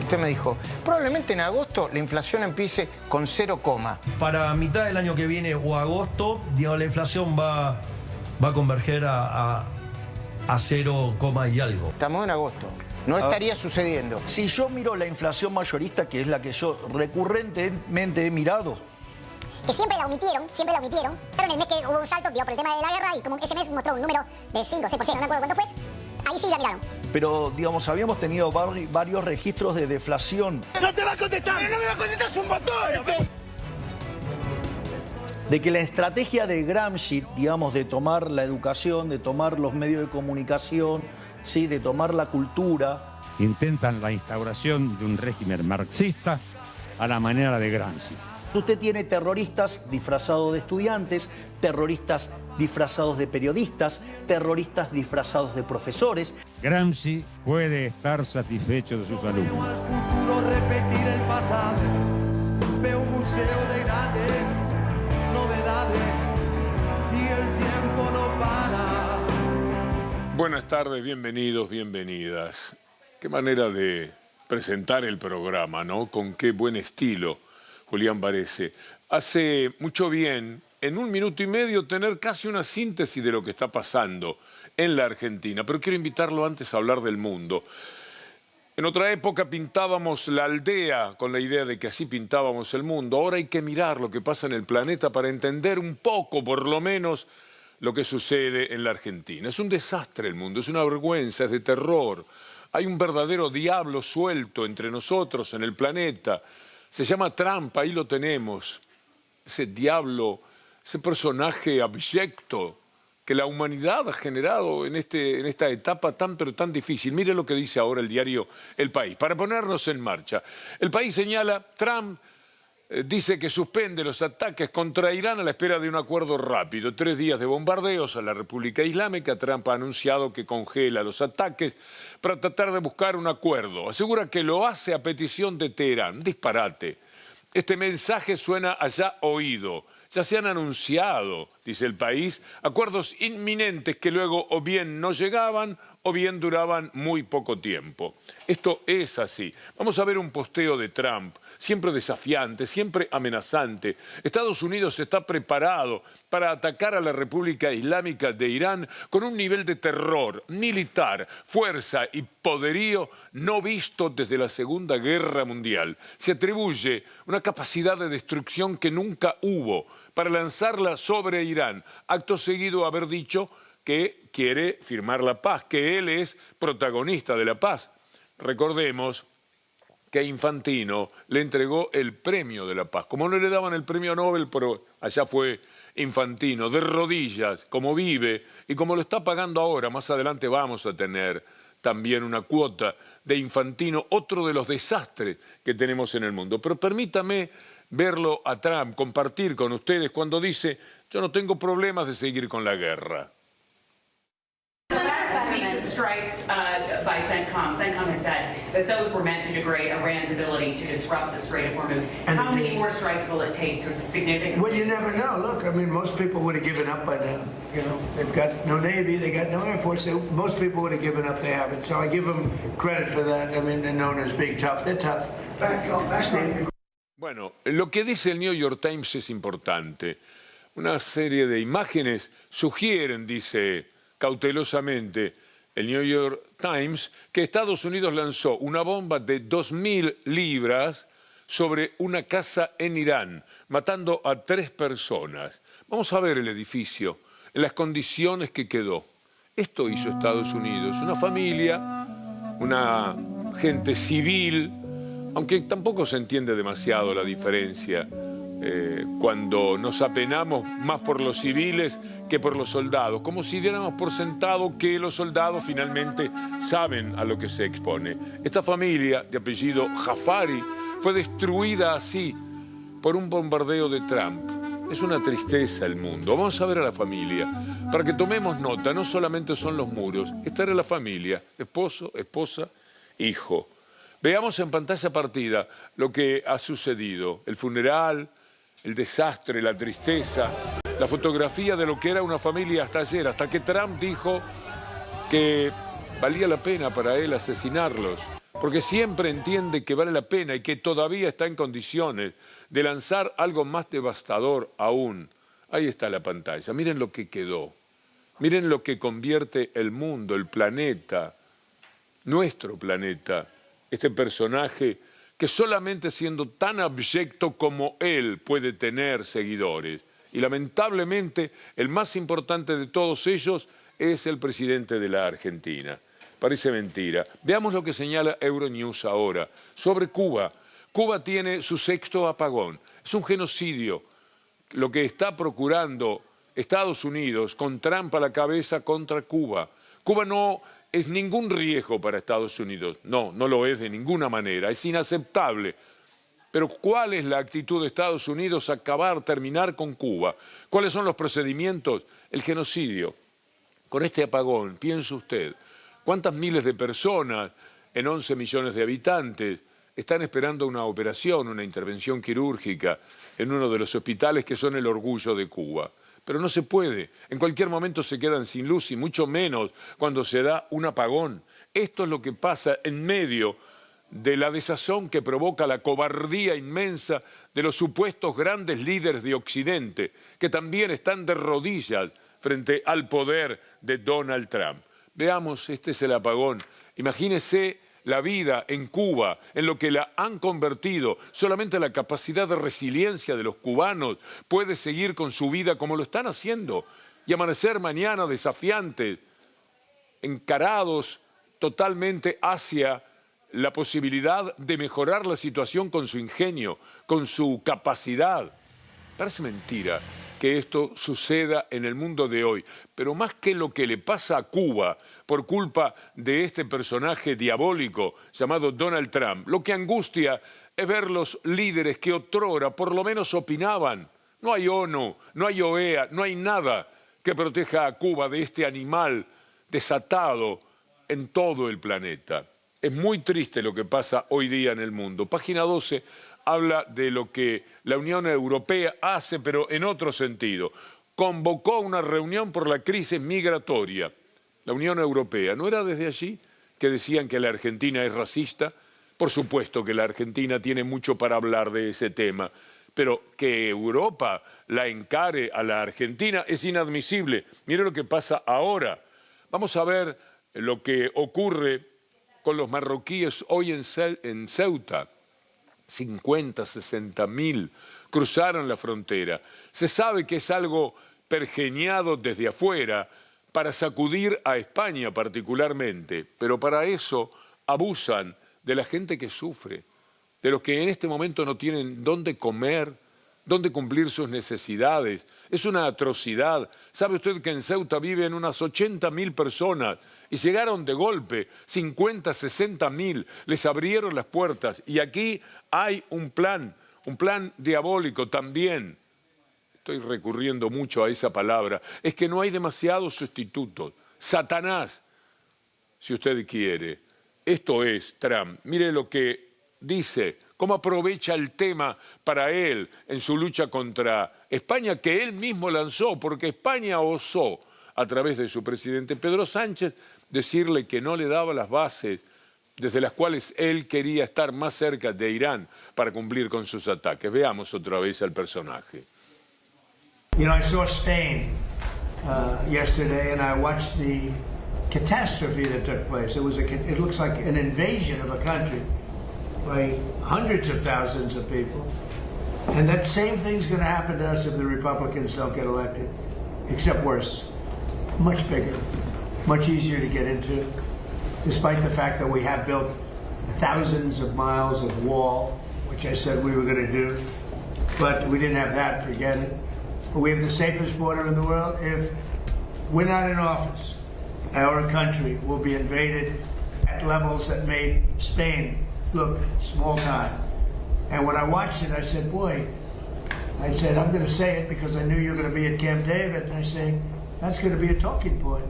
usted me dijo, probablemente en agosto la inflación empiece con 0, para mitad del año que viene o agosto, digamos, la inflación va a converger a 0, y algo. Estamos en agosto. No estaría sucediendo. Si yo miro la inflación mayorista, que es la que yo recurrentemente he mirado, que siempre la omitieron, pero en el mes que hubo un salto, por el tema de la guerra, y como ese mes mostró un número de 5 o 6%, no me acuerdo cuánto fue, ahí sí la miraron. pero digamos, habíamos tenido varios registros de deflación. ¡No te va a contestar! ¡No me va a contestar, es un botón! De que la estrategia de Gramsci, digamos, de tomar la educación, de tomar los medios de comunicación, ¿sí?, de tomar la cultura. Intentan la instauración de un régimen marxista a la manera de Gramsci. Usted tiene terroristas disfrazados de estudiantes, terroristas disfrazados de periodistas, terroristas disfrazados de profesores. Gramsci puede estar satisfecho de sus alumnos. Al futuro repetir el pasado, veo un museo de grandes novedades y el tiempo no para. Buenas tardes, bienvenidos, bienvenidas. Qué manera de presentar el programa, ¿no? Con qué buen estilo, Julián Varese. Hace mucho bien, en 1 minuto y medio, tener casi una síntesis de lo que está pasando en la Argentina. Pero quiero invitarlo antes a hablar del mundo. En otra época pintábamos la aldea con la idea de que así pintábamos el mundo. Ahora hay que mirar lo que pasa en el planeta para entender un poco, por lo menos, lo que sucede en la Argentina. Es un desastre el mundo, es una vergüenza, es de terror. Hay un verdadero diablo suelto entre nosotros en el planeta. Se llama Trump, ahí lo tenemos. Ese diablo, ese personaje abyecto que la humanidad ha generado en esta etapa tan pero tan difícil. Mire lo que dice ahora el diario El País, para ponernos en marcha. El País señala, Trump dice que suspende los ataques contra Irán a la espera de un acuerdo rápido. 3 días de bombardeos a la República Islámica. Trump ha anunciado que congela los ataques para tratar de buscar un acuerdo. Asegura que lo hace a petición de Teherán. Disparate. Este mensaje suena a ya oído. Ya se han anunciado, dice El País, acuerdos inminentes que luego o bien no llegaban o bien duraban muy poco tiempo. Esto es así. Vamos a ver un posteo de Trump, siempre desafiante, siempre amenazante. Estados Unidos está preparado para atacar a la República Islámica de Irán con un nivel de terror militar, fuerza y poderío no visto desde la Segunda Guerra Mundial. Se atribuye una capacidad de destrucción que nunca hubo para lanzarla sobre Irán. Acto seguido haber dicho que quiere firmar la paz, que él es protagonista de la paz. Recordemos que Infantino le entregó el premio de la paz. Como no le daban el premio Nobel, pero allá fue Infantino, de rodillas, como vive y como lo está pagando ahora. Más adelante vamos a tener también una cuota de Infantino, otro de los desastres que tenemos en el mundo. Pero permítame verlo a Trump, compartir con ustedes cuando dice, yo no tengo problemas de seguir con la guerra. Strikes by CENTCOM. CENTCOM has said that those were meant to degrade Iran's ability to disrupt the Strait of Hormuz. How many more strikes will it take to significantly? Well, you never know. Look, I mean, most people would have given up by now. You know, they've got no Navy, they got no Air Force. Most people would have given up. They haven't. So I give them credit for that. I mean, they're known as being tough. They're tough. Bueno, lo que dice el New York Times es importante. Una serie de imágenes sugieren, dice cautelosamente el New York Times, que Estados Unidos lanzó una bomba de 2.000 libras sobre una casa en Irán, matando a 3 personas. Vamos a ver el edificio, en las condiciones que quedó. Esto hizo Estados Unidos, una familia, una gente civil, aunque tampoco se entiende demasiado la diferencia cuando nos apenamos más por los civiles que por los soldados, como si diéramos por sentado que los soldados finalmente saben a lo que se expone. Esta familia, de apellido Jafari, fue destruida así por un bombardeo de Trump. Es una tristeza el mundo. Vamos a ver a la familia, para que tomemos nota, no solamente son los muros, esta era la familia, esposo, esposa, hijo. Veamos en pantalla partida lo que ha sucedido, el funeral, el desastre, la tristeza, la fotografía de lo que era una familia hasta ayer, hasta que Trump dijo que valía la pena para él asesinarlos. porque siempre entiende que vale la pena y que todavía está en condiciones de lanzar algo más devastador aún. Ahí está la pantalla, miren lo que quedó, miren lo que convierte el mundo, el planeta, nuestro planeta, este personaje que solamente siendo tan abyecto como él puede tener seguidores. Y lamentablemente el más importante de todos ellos es el presidente de la Argentina. Parece mentira. Veamos lo que señala Euronews ahora sobre Cuba. Cuba tiene su 6º apagón. Es un genocidio lo que está procurando Estados Unidos con Trump a la cabeza contra Cuba. Cuba no es ningún riesgo para Estados Unidos. No, no lo es de ninguna manera. Es inaceptable. Pero ¿cuál es la actitud de Estados Unidos? Terminar con Cuba. ¿Cuáles son los procedimientos? El genocidio. Con este apagón, piense usted, ¿cuántas miles de personas en 11 millones de habitantes están esperando una operación, una intervención quirúrgica en uno de los hospitales que son el orgullo de Cuba? Pero no se puede. En cualquier momento se quedan sin luz y mucho menos cuando se da un apagón. Esto es lo que pasa en medio de la desazón que provoca la cobardía inmensa de los supuestos grandes líderes de Occidente, que también están de rodillas frente al poder de Donald Trump. Veamos, este es el apagón. Imagínese la vida en Cuba, en lo que la han convertido. Solamente la capacidad de resiliencia de los cubanos puede seguir con su vida como lo están haciendo y amanecer mañana desafiantes, encarados totalmente hacia la posibilidad de mejorar la situación con su ingenio, con su capacidad. Parece mentira que esto suceda en el mundo de hoy, pero más que lo que le pasa a Cuba por culpa de este personaje diabólico llamado Donald Trump, lo que angustia es ver los líderes que otrora por lo menos opinaban. No hay ONU, no hay OEA, no hay nada que proteja a Cuba de este animal desatado en todo el planeta. Es muy triste lo que pasa hoy día en el mundo. Página 12 habla de lo que la Unión Europea hace, pero en otro sentido. Convocó una reunión por la crisis migratoria. La Unión Europea, ¿no era desde allí que decían que la Argentina es racista? Por supuesto que la Argentina tiene mucho para hablar de ese tema, pero que Europa la encare a la Argentina es inadmisible. Mire lo que pasa ahora. Vamos a ver lo que ocurre con los marroquíes hoy en Ceuta. 50, 60 mil cruzaron la frontera. Se sabe que es algo pergeñado desde afuera para sacudir a España particularmente, pero para eso abusan de la gente que sufre, de los que en este momento no tienen dónde comer, dónde cumplir sus necesidades. Es una atrocidad. ¿Sabe usted que en Ceuta viven unas 80.000 personas y llegaron de golpe 50, 60.000, les abrieron las puertas y aquí hay un plan diabólico también? Estoy recurriendo mucho a esa palabra. Es que no hay demasiados sustitutos. Satanás, si usted quiere. Esto es Trump. Mire lo que dice, cómo aprovecha el tema para él en su lucha contra España, que él mismo lanzó, porque España osó, a través de su presidente Pedro Sánchez, decirle que no le daba las bases desde las cuales él quería estar más cerca de Irán para cumplir con sus ataques. Veamos otra vez al personaje. You know, I saw Spain yesterday, and I watched the catastrophe that took place. It looks like an invasion of a country by hundreds of thousands of people. And that same thing's going to happen to us if the Republicans don't get elected, except worse. Much bigger, much easier to get into, despite the fact that we have built thousands of miles of wall, which I said we were going to do, but we didn't have that, forget it. But we have the safest border in the world. If we're not in office, our country will be invaded at levels that made Spain look small time. And when I watched it, I said, boy, I said, I'm going to say it because I knew you were going to be at Camp David. And I say, that's going to be a talking point.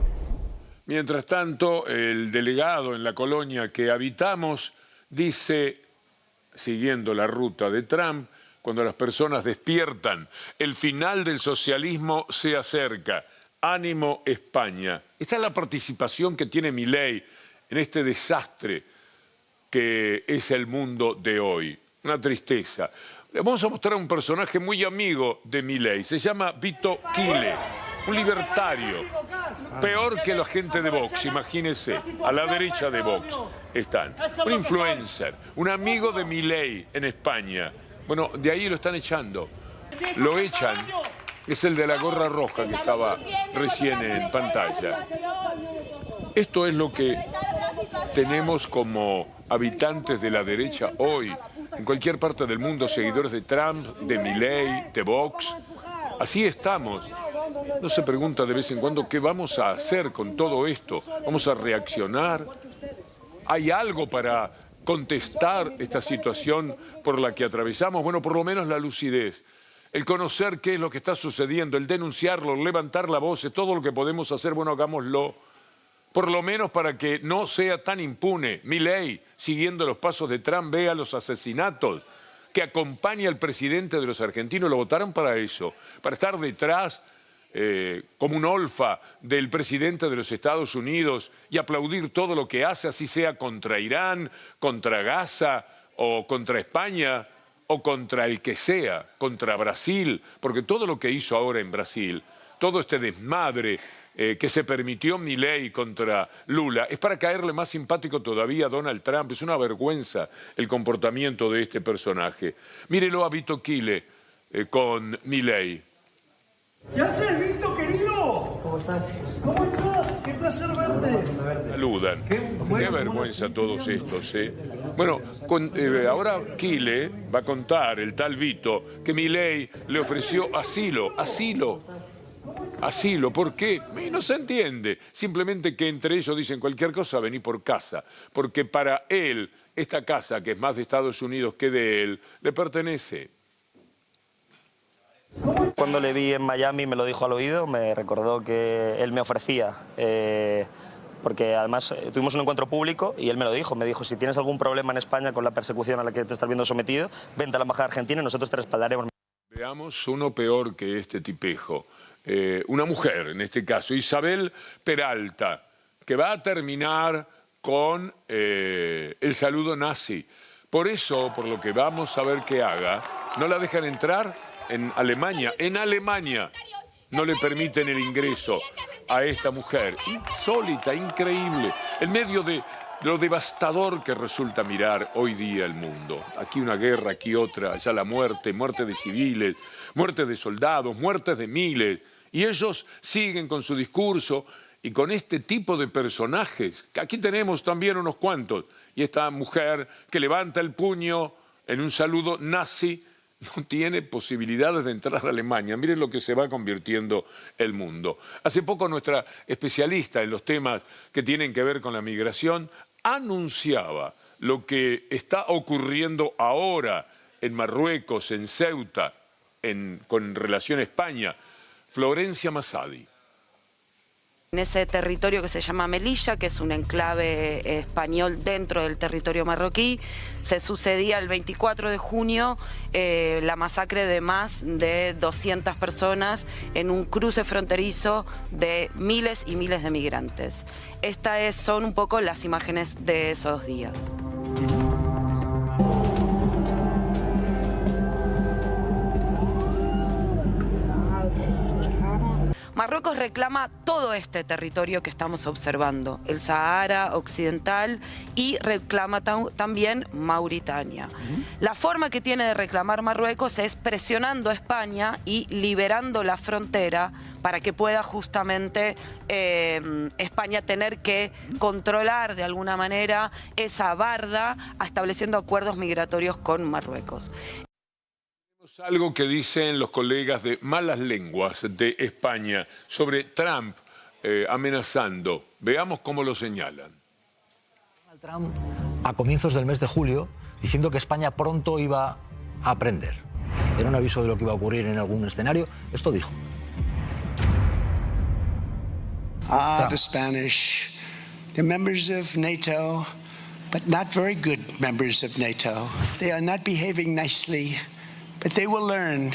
Mientras tanto, el delegado en la colonia que habitamos dice, siguiendo la ruta de Trump, cuando las personas despiertan, el final del socialismo se acerca. Ánimo España. Esta es la participación que tiene Milei en este desastre que es el mundo de hoy. Una tristeza. Le vamos a mostrar un personaje muy amigo de Milei. Se llama Vito Quile, un libertario. Peor que la gente de Vox, imagínense. A la derecha de Vox están. Un influencer, un amigo de Milei en España. Bueno, de ahí lo están echando. Lo echan. Es el de la gorra roja que estaba recién en pantalla. Esto es lo que tenemos como habitantes de la derecha hoy. En cualquier parte del mundo, seguidores de Trump, de Milei, de Vox. Así estamos. No se pregunta de vez en cuando qué vamos a hacer con todo esto. ¿Vamos a reaccionar? ¿Hay algo para contestar esta situación por la que atravesamos? Bueno, por lo menos la lucidez. El conocer qué es lo que está sucediendo, el denunciarlo, levantar la voz, todo lo que podemos hacer, bueno, hagámoslo. Por lo menos para que no sea tan impune. Milei, siguiendo los pasos de Trump, vea los asesinatos, que acompaña al presidente de los argentinos. Lo votaron para eso, para estar detrás como un olfa del presidente de los Estados Unidos y aplaudir todo lo que hace, así sea contra Irán, contra Gaza o contra España o contra el que sea, contra Brasil, porque todo lo que hizo ahora en Brasil, todo este desmadre que se permitió Milei contra Lula, es para caerle más simpático todavía a Donald Trump. Es una vergüenza el comportamiento de este personaje. Mírelo a Vito Quile con Milei. ¿Qué haces, Vito, querido? ¿Cómo estás? ¿Cómo estás? Qué placer verte. Saludan. Qué vergüenza todos estos, ¿eh? Bueno, ahora Quile va a contar, el tal Vito, que Milei le ofreció asilo. Asilo, ¿por qué? Y no se entiende. Simplemente que entre ellos dicen cualquier cosa, vení por casa. Porque para él, esta casa, que es más de Estados Unidos que de él, le pertenece. Cuando le vi en Miami me lo dijo al oído, me recordó que él me ofrecía, porque además tuvimos un encuentro público y él me dijo, si tienes algún problema en España con la persecución a la que te estás viendo sometido, vente a la embajada argentina y nosotros te respaldaremos. Veamos uno peor que este tipejo. Una mujer, en este caso, Isabel Peralta, que va a terminar con el saludo nazi. Por eso, por lo que vamos a ver que haga, no la dejan entrar en Alemania. En Alemania no le permiten el ingreso a esta mujer. Insólita, increíble. En medio de lo devastador que resulta mirar hoy día el mundo. Aquí una guerra, aquí otra, allá la muerte, muerte de civiles, muerte de soldados, muertes de miles. Y ellos siguen con su discurso y con este tipo de personajes. Aquí tenemos también unos cuantos. Y esta mujer que levanta el puño en un saludo nazi no tiene posibilidades de entrar a Alemania. Miren lo que se va convirtiendo el mundo. Hace poco nuestra especialista en los temas que tienen que ver con la migración anunciaba lo que está ocurriendo ahora en Marruecos, en Ceuta, con relación a España. Florencia Massadi. En ese territorio que se llama Melilla, que es un enclave español dentro del territorio marroquí, se sucedía el 24 de junio la masacre de más de 200 personas en un cruce fronterizo de miles y miles de migrantes. Estas son un poco las imágenes de esos días. Marruecos reclama todo este territorio que estamos observando, el Sahara Occidental, y reclama también Mauritania. La forma que tiene de reclamar Marruecos es presionando a España y liberando la frontera para que pueda justamente España tener que controlar de alguna manera esa barda, estableciendo acuerdos migratorios con Marruecos. Algo que dicen los colegas de malas lenguas de España sobre Trump amenazando. Veamos cómo lo señalan. Trump a comienzos del mes de julio diciendo que España pronto iba a aprender. Era un aviso de lo que iba a ocurrir en algún escenario. Esto dijo. The Spanish, the members of NATO, but not very good members of NATO. They are not behaving nicely. But they will learn.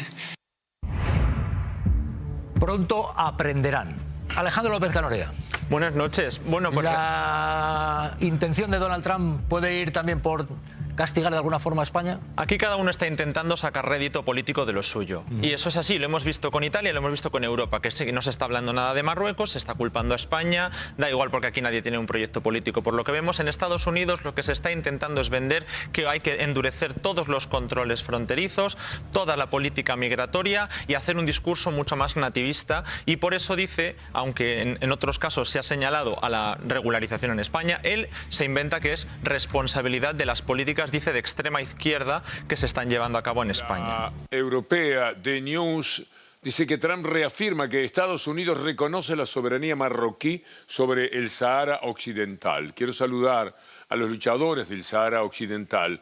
Pronto aprenderán. Alejandro López Canorea. Buenas noches. Bueno, pues ¿La intención de Donald Trump puede ir también por castigar de alguna forma a España? aquí cada uno está intentando sacar rédito político de lo suyo. Y eso es así, lo hemos visto con Italia, lo hemos visto con Europa, que no se está hablando nada de Marruecos, se está culpando a España, da igual porque aquí nadie tiene un proyecto político. Por lo que vemos en Estados Unidos, lo que se está intentando es vender que hay que endurecer todos los controles fronterizos, toda la política migratoria y hacer un discurso mucho más nativista. Y por eso dice, aunque en otros casos se ha señalado a la regularización en España, él se inventa que es responsabilidad de las políticas, dice, de extrema izquierda que se están llevando a cabo en España. La europea de News dice que Trump reafirma que Estados Unidos reconoce la soberanía marroquí sobre el Sahara Occidental. Quiero saludar a los luchadores del Sahara Occidental,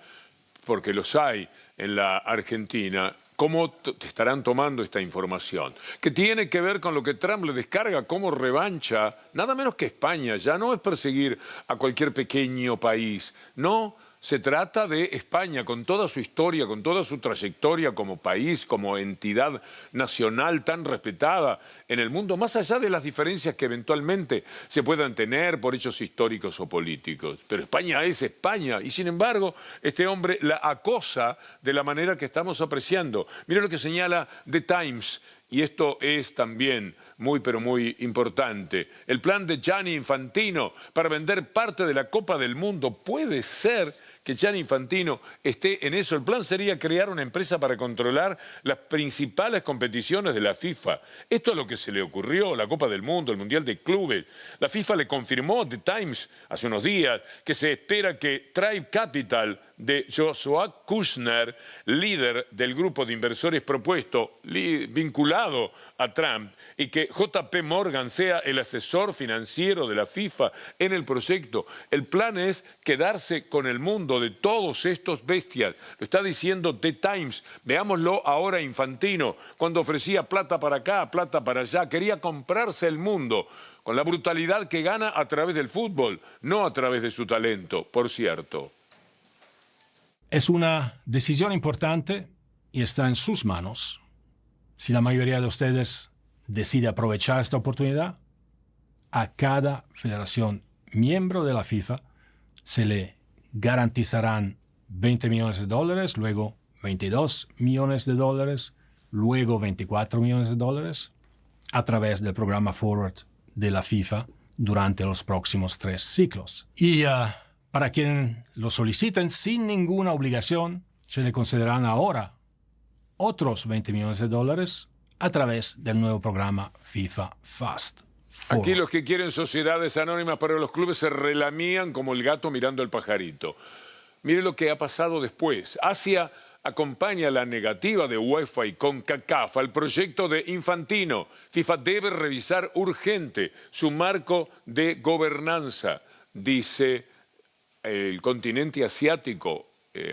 porque los hay en la Argentina. ¿Cómo estarán tomando esta información? Que tiene que ver con lo que Trump le descarga como revancha, nada menos que España. Ya no es perseguir a cualquier pequeño país, no. Se trata de España, con toda su historia, con toda su trayectoria como país, como entidad nacional tan respetada en el mundo, más allá de las diferencias que eventualmente se puedan tener por hechos históricos o políticos. Pero España es España y, sin embargo, este hombre la acosa de la manera que estamos apreciando. Miren lo que señala The Times, y esto es también muy, pero muy importante. El plan de Gianni Infantino para vender parte de la Copa del Mundo. Puede ser que Gianni Infantino esté en eso. El plan sería crear una empresa para controlar las principales competiciones de la FIFA. Esto es lo que se le ocurrió, la Copa del Mundo, el Mundial de Clubes. La FIFA le confirmó a The Times hace unos días que se espera que Tribe Capital de Joshua Kushner, líder del grupo de inversores propuesto, vinculado a Trump, y que JP Morgan sea el asesor financiero de la FIFA en el proyecto. El plan es quedarse con el mundo de todos estos bestias. Lo está diciendo The Times. Veámoslo ahora Infantino, cuando ofrecía plata para acá, plata para allá. Quería comprarse el mundo con la brutalidad que gana a través del fútbol, no a través de su talento, por cierto. Es una decisión importante y está en sus manos. Si la mayoría de ustedes decide aprovechar esta oportunidad, a cada federación miembro de la FIFA se le garantizarán $20 millones, luego $22 millones, luego $24 millones a través del programa Forward de la FIFA durante los próximos 3 ciclos. Y para quien lo soliciten sin ninguna obligación, se le concederán ahora otros $20 millones a través del nuevo programa FIFA Fast Forward. Aquí los que quieren sociedades anónimas para los clubes se relamían como el gato mirando al pajarito. Mire lo que ha pasado después. Asia acompaña la negativa de UEFA y CONCACAF al proyecto de Infantino. FIFA debe revisar urgente su marco de gobernanza, dice el continente asiático,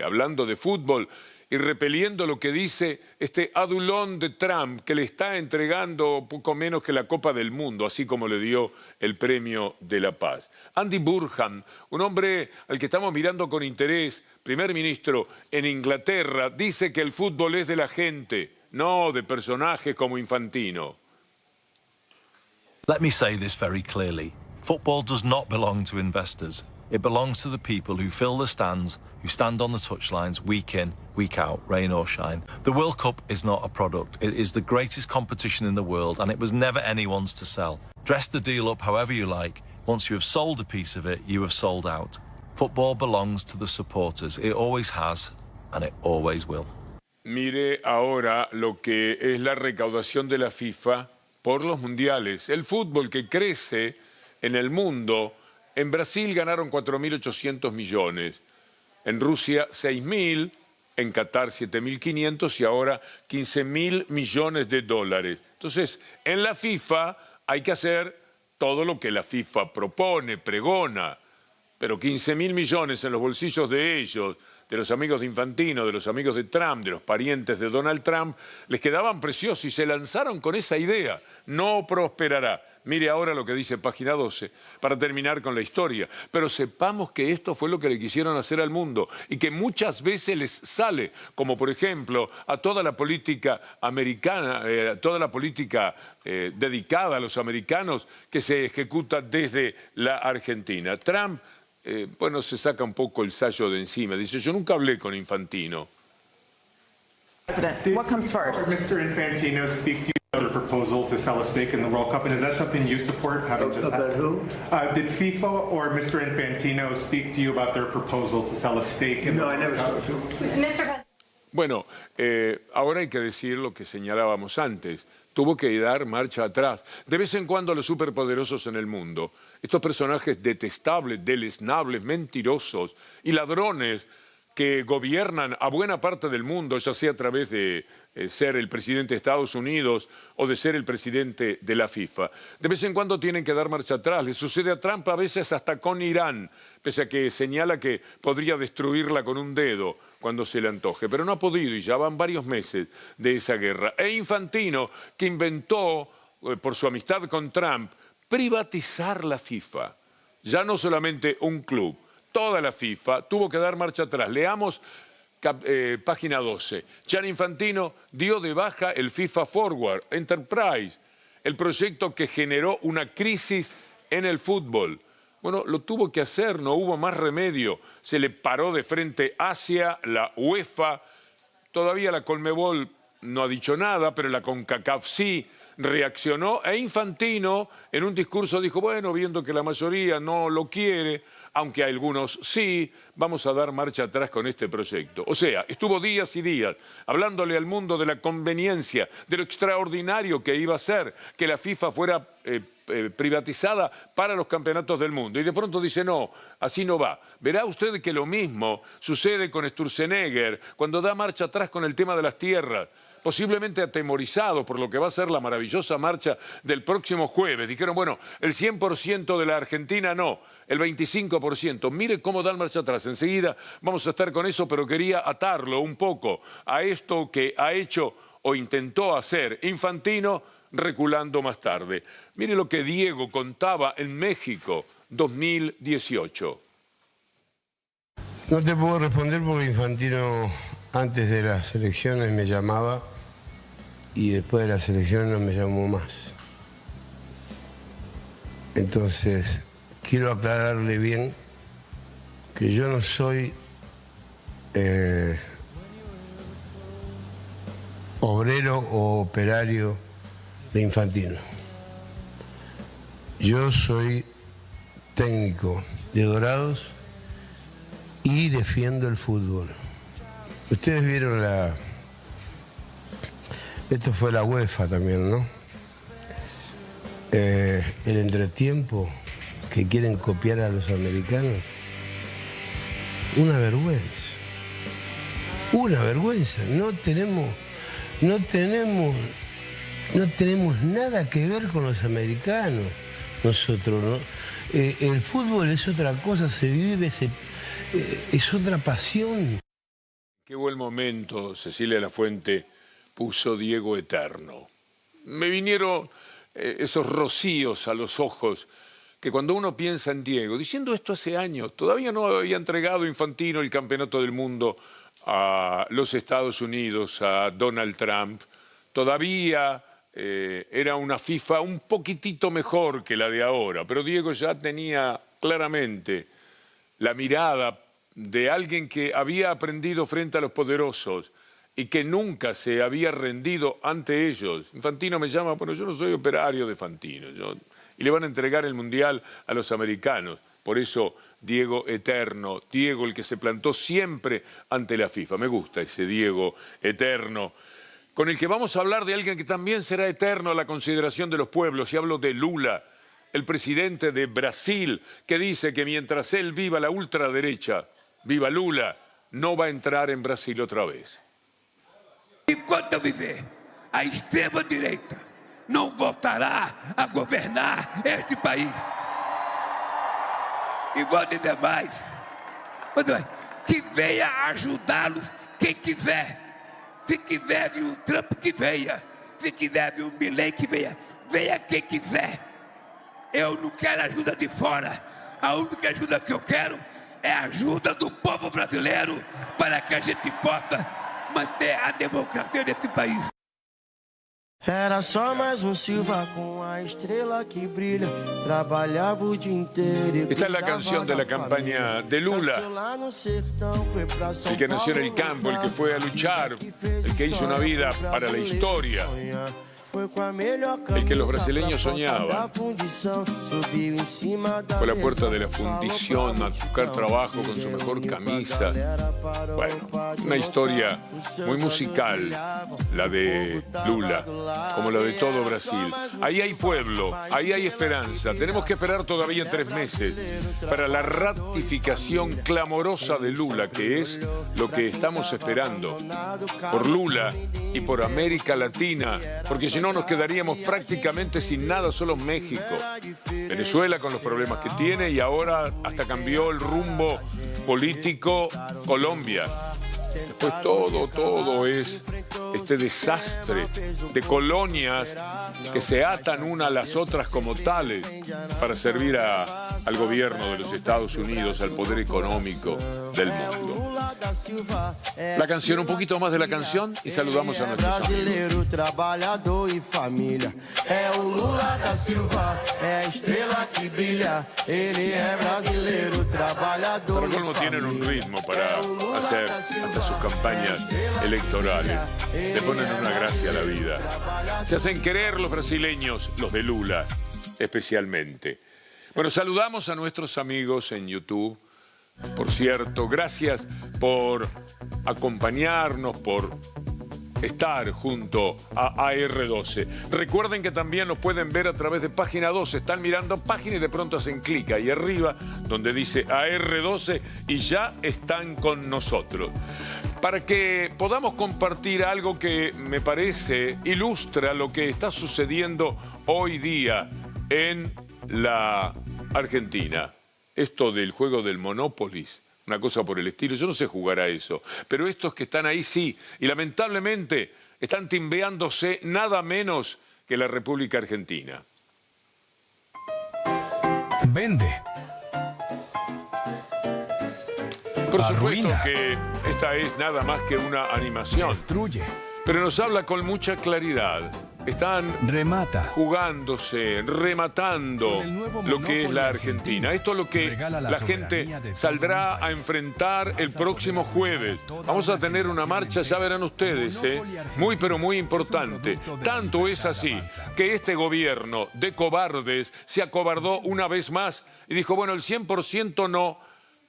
hablando de fútbol y repeliendo lo que dice este adulón de Trump, que le está entregando poco menos que la Copa del Mundo, así como le dio el Premio de la Paz. Andy Burnham, un hombre al que estamos mirando con interés, primer ministro en Inglaterra, dice que el fútbol es de la gente, no de personajes como Infantino. Let me say this very clearly. Football does not belong to investors. It belongs to the people who fill the stands, who stand on the touchlines week in, week out, rain or shine. The World Cup is not a product. It is the greatest competition in the world, and it was never anyone's to sell. Dress the deal up however you like. Once you have sold a piece of it, you have sold out. Football belongs to the supporters. It always has, and it always will. Mire ahora lo que es la recaudación de la FIFA por los mundiales. El fútbol que crece en el mundo. En Brasil ganaron 4.800 millones, en Rusia 6.000, en Qatar 7.500 y ahora 15.000 millones de dólares. Entonces, en la FIFA hay que hacer todo lo que la FIFA propone, pregona, pero 15.000 millones en los bolsillos de ellos, de los amigos de Infantino, de los amigos de Trump, de los parientes de Donald Trump, les quedaban preciosos y se lanzaron con esa idea. No prosperará. Mire ahora lo que dice página 12, para terminar con la historia. Pero sepamos que esto fue lo que le quisieron hacer al mundo y que muchas veces les sale, como por ejemplo a toda la política americana, toda la política dedicada a los americanos que se ejecuta desde la Argentina. Trump, bueno, se saca un poco el sayo de encima. Dice, yo nunca hablé con Infantino. President, what comes first? Did Mr. Infantino speak to you about a proposal to sell a stake in the World Cup, and is that something you support? Having just About who? Did FIFA or Mr. Infantino speak to you about their proposal to sell a stake in the World Cup? No, I never spoke to him. Bueno, ahora hay que decir lo que señalábamos antes. Tuvo que dar marcha atrás. De vez en cuando los superpoderosos en el mundo, estos personajes detestables, deleznables, mentirosos y ladrones que gobiernan a buena parte del mundo, ya sea a través de ser el presidente de Estados Unidos o de ser el presidente de la FIFA. De vez en cuando tienen que dar marcha atrás. Le sucede a Trump a veces hasta con Irán, pese a que señala que podría destruirla con un dedo cuando se le antoje. Pero no ha podido y ya van varios meses de esa guerra. E Infantino, que inventó, por su amistad con Trump, privatizar la FIFA. Ya no solamente un club. Toda la FIFA tuvo que dar marcha atrás. Leamos página 12. Gianni Infantino dio de baja el FIFA Forward Enterprise, el proyecto que generó una crisis en el fútbol. Bueno, lo tuvo que hacer, no hubo más remedio. Se le paró de frente Asia, la UEFA, todavía la Conmebol no ha dicho nada, pero la CONCACAF sí reaccionó. E Infantino en un discurso dijo, bueno, viendo que la mayoría no lo quiere, aunque algunos sí, vamos a dar marcha atrás con este proyecto. O sea, estuvo días y días hablándole al mundo de la conveniencia, de lo extraordinario que iba a ser que la FIFA fuera privatizada para los campeonatos del mundo. Y de pronto dice, no, así no va. Verá usted que lo mismo sucede con Sturzenegger cuando da marcha atrás con el tema de las tierras. Posiblemente atemorizados por lo que va a ser la maravillosa marcha del próximo jueves. Dijeron, bueno, el 100% de la Argentina no, el 25%. Mire cómo dan marcha atrás. Enseguida vamos a estar con eso, pero quería atarlo un poco a esto que ha hecho o intentó hacer Infantino reculando más tarde. Mire lo que Diego contaba en México 2018. No te puedo responder porque Infantino antes de las elecciones me llamaba y después de las elecciones no me llamó más. Entonces, quiero aclararle bien que yo no soy obrero o operario de Infantino. Yo soy técnico de Dorados y defiendo el fútbol. Ustedes vieron esto fue la UEFA también, ¿no? El entretiempo que quieren copiar a los americanos. Una vergüenza. Una vergüenza. No tenemos nada que ver con los americanos. Nosotros, ¿no? El fútbol es otra cosa, se vive, es otra pasión. Qué buen momento, Cecilia Lafuente puso Diego Eterno. Me vinieron esos rocíos a los ojos que cuando uno piensa en Diego, diciendo esto hace años, todavía no había entregado Infantino el campeonato del mundo a los Estados Unidos, a Donald Trump, todavía era una FIFA un poquitito mejor que la de ahora, pero Diego ya tenía claramente la mirada de alguien que había aprendido frente a los poderosos y que nunca se había rendido ante ellos. Infantino me llama, bueno, yo no soy operario de Infantino, y le van a entregar el Mundial a los americanos. Por eso Diego Eterno, Diego el que se plantó siempre ante la FIFA. Me gusta ese Diego Eterno, con el que vamos a hablar de alguien que también será eterno a la consideración de los pueblos, y hablo de Lula, el presidente de Brasil, que dice que mientras él viva la ultraderecha, viva Lula, no va a entrar en Brasil otra vez. Enquanto eu viver, a extrema-direita não voltará a governar este país. E vou dizer mais, que venha ajudá-los quem quiser. Se quiser vir o Trump, que venha. Se quiser vir o Milei, que venha. Venha quem quiser. Eu não quero ajuda de fora. A única ajuda que eu quero é a ajuda do povo brasileiro para que a gente possa manter a democracia desse país. Era só mais Silva com a estrela que brilha. Trabalhava o dia inteiro. Esta es la canción de la campaña de Lula. El que nació en el campo, el que fue a luchar, el que hizo una vida para la historia. El que los brasileños soñaban. Fue a la puerta de la fundición a buscar trabajo con su mejor camisa. Bueno, una historia muy musical, la de Lula, como la de todo Brasil. Ahí hay pueblo, ahí hay esperanza. Tenemos que esperar todavía 3 meses para la ratificación clamorosa de Lula, que es lo que estamos esperando. Por Lula y por América Latina, porque si no nos quedaríamos prácticamente sin nada, solo México. Venezuela con los problemas que tiene y ahora hasta cambió el rumbo político Colombia. Después todo es este desastre de colonias que se atan una a las otras como tales para servir al gobierno de los Estados Unidos, al poder económico del mundo. La canción, un poquito más de la canción y saludamos a nuestros amigos. Trabalhador e família. É o Lula da Silva, é a estrela que brilha. Ele é brasileiro, trabalhador. Para colmo tienen un ritmo para hacer hasta sus campañas electorales. Le ponen una gracia a la vida. Se hacen querer los brasileños, los de Lula especialmente. Bueno, saludamos a nuestros amigos en YouTube. Por cierto, gracias por acompañarnos, por estar junto a AR12. Recuerden que también nos pueden ver a través de Página 12. Están mirando página y de pronto hacen clic ahí arriba donde dice AR12 y ya están con nosotros. Para que podamos compartir algo que me parece ilustra lo que está sucediendo hoy día en la Argentina. Esto del juego del Monopoly, una cosa por el estilo. Yo no sé jugar a eso, pero estos que están ahí sí. Y lamentablemente están timbeándose nada menos que la República Argentina. Vende. Por supuesto Arruina. que esta es nada más que una animación. Destruye. Pero nos habla con mucha claridad. Están jugándose, rematando lo que es la Argentina. Esto es lo que la gente saldrá a enfrentar el próximo jueves. Vamos a tener una marcha, ya verán ustedes, muy pero muy importante. Tanto es así que este gobierno de cobardes se acobardó una vez más y dijo, bueno, el 100% no,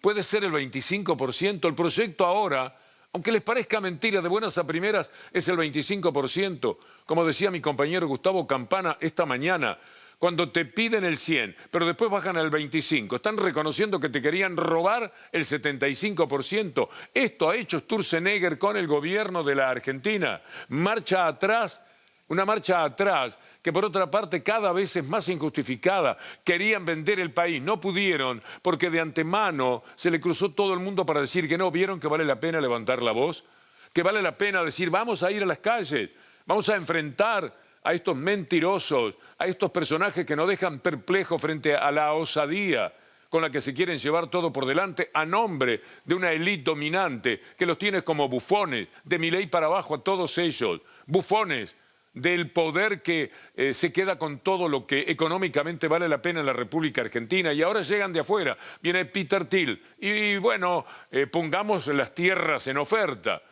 puede ser el 25%. El proyecto ahora, aunque les parezca mentira, de buenas a primeras es el 25%. Como decía mi compañero Gustavo Campana esta mañana, cuando te piden el 100, pero después bajan al 25%, están reconociendo que te querían robar el 75%. Esto ha hecho Sturzenegger con el gobierno de la Argentina. Marcha atrás, una marcha atrás que por otra parte cada vez es más injustificada. Querían vender el país, no pudieron, porque de antemano se le cruzó todo el mundo para decir que no. ¿Vieron que vale la pena levantar la voz? Que vale la pena decir, vamos a ir a las calles, vamos a enfrentar a estos mentirosos, a estos personajes que nos dejan perplejos frente a la osadía con la que se quieren llevar todo por delante a nombre de una élite dominante que los tiene como bufones, de Milei para abajo a todos ellos, bufones del poder que se queda con todo lo que económicamente vale la pena en la República Argentina. Y ahora llegan de afuera, viene Peter Thiel, y bueno, pongamos las tierras en oferta.